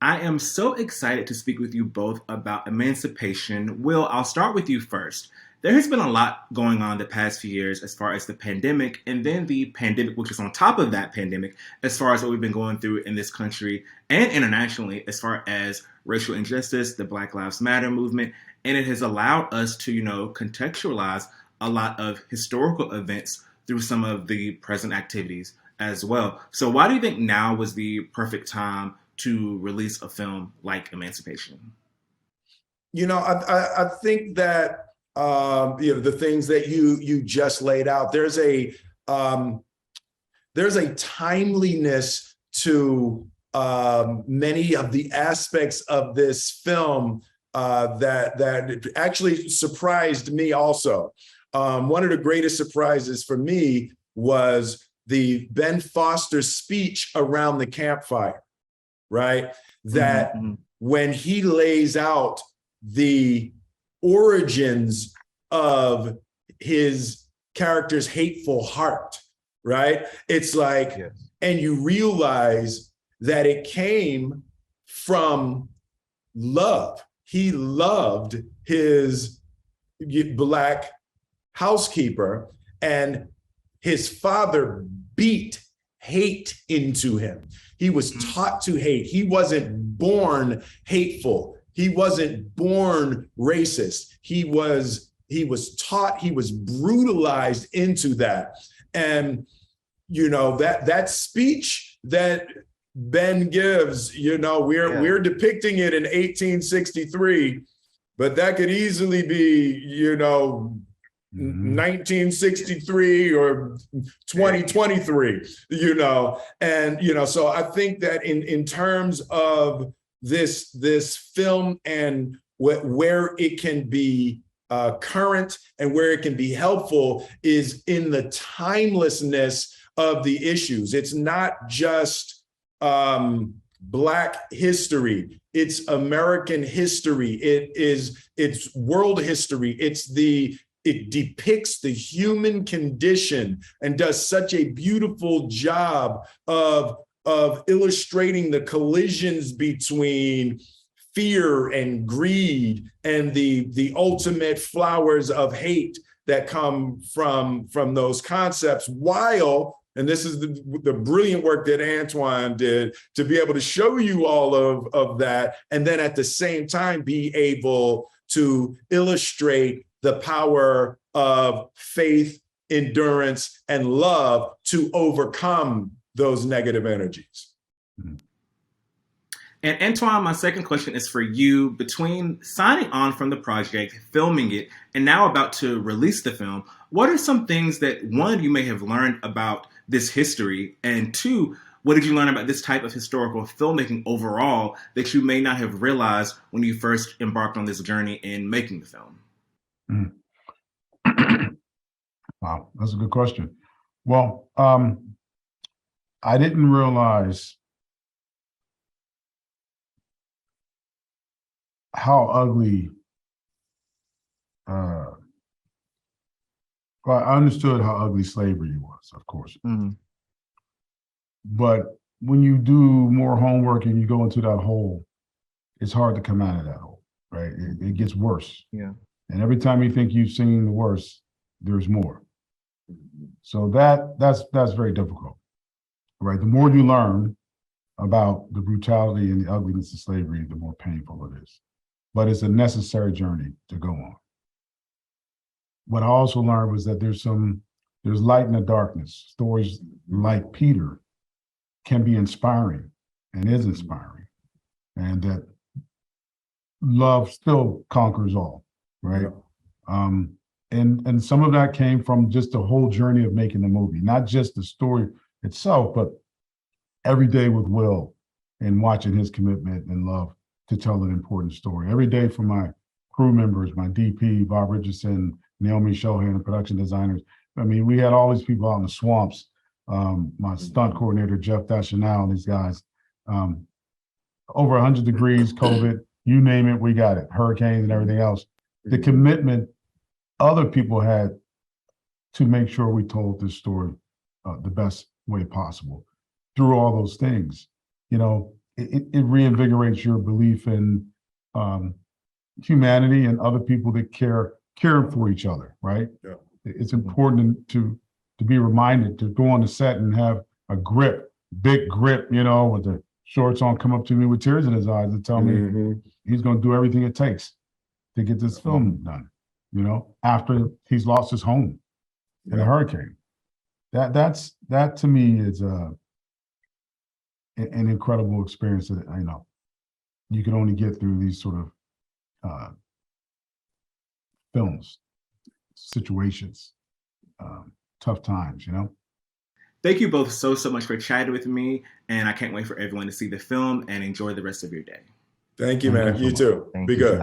I am so excited to speak with you both about emancipation. Will, I'll start with you first. There has been a lot going on the past few years as far as the pandemic, and then the pandemic, which is on top of that pandemic, as far as what we've been going through in this country and internationally, as far as racial injustice, the Black Lives Matter movement, and it has allowed us to, contextualize a lot of historical events through some of the present activities as well. So, why do you think now was the perfect time to release a film like Emancipation? I think that the things that you just laid out. There's a timeliness to many of the aspects of this film that actually surprised me. Also, one of the greatest surprises for me was the Ben Foster speech around the campfire. Right, that when he lays out the origins of his character's hateful heart, right? It's like, yes. And you realize that it came from love. He loved his Black housekeeper, and his father beat hate into him. He was taught to hate. He wasn't born hateful. He wasn't born racist. He was taught, he was brutalized into that. And, that speech that Ben gives, we're depicting it in 1863, but that could easily be, 1963 or 2023, so I think that in terms of this film and where it can be current and where it can be helpful is in the timelessness of the issues. It's not just Black history, it's American history, it's world history, it depicts the human condition and does such a beautiful job of illustrating the collisions between fear and greed and the ultimate flowers of hate that come from those concepts, while, and this is the brilliant work that Antoine did, to be able to show you all of that, and then at the same time be able to illustrate the power of faith, endurance, and love to overcome those negative energies. And Antoine, my second question is for you. Between signing on from the project, filming it, and now about to release the film, what are some things that, one, you may have learned about this history, and two, what did you learn about this type of historical filmmaking overall that you may not have realized when you first embarked on this journey in making the film? Wow, that's a good question. Well, I didn't realize how ugly, well, I understood how ugly slavery was, of course. But when you do more homework and you go into that hole, it's hard to come out of that hole, right? It gets worse. Yeah. And every time you think you've seen the worst, there's more. So that's very difficult, right? The more you learn about the brutality and the ugliness of slavery, the more painful it is. But it's a necessary journey to go on. What I also learned was that there's light in the darkness. Stories like Peter can be inspiring and is inspiring, and that love still conquers all, right? And some of that came from just the whole journey of making the movie, not just the story itself, but every day with Will and watching his commitment and love to tell an important story. Every day for my crew members, my DP, Bob Richardson, Naomi Shohan, the production designers. I mean, we had all these people out in the swamps, my stunt coordinator, Jeff Deschanel, and these guys, over 100 degrees, COVID, you name it, we got it, hurricanes and everything else. The commitment other people had to make sure we told this story the best way possible through all those things. it reinvigorates your belief in humanity and other people that care for each other, right? Yeah. It's important to be reminded to go on the set and have a big grip, with the shorts on, come up to me with tears in his eyes and tell me he's going to do everything it takes to get this film done, after he's lost his home in a hurricane. That to me is an incredible experience that you can only get through these sort of films, situations, tough times, Thank you both so much for chatting with me, and I can't wait for everyone to see the film and enjoy the rest of your day. Thank you, man. You too. Be good.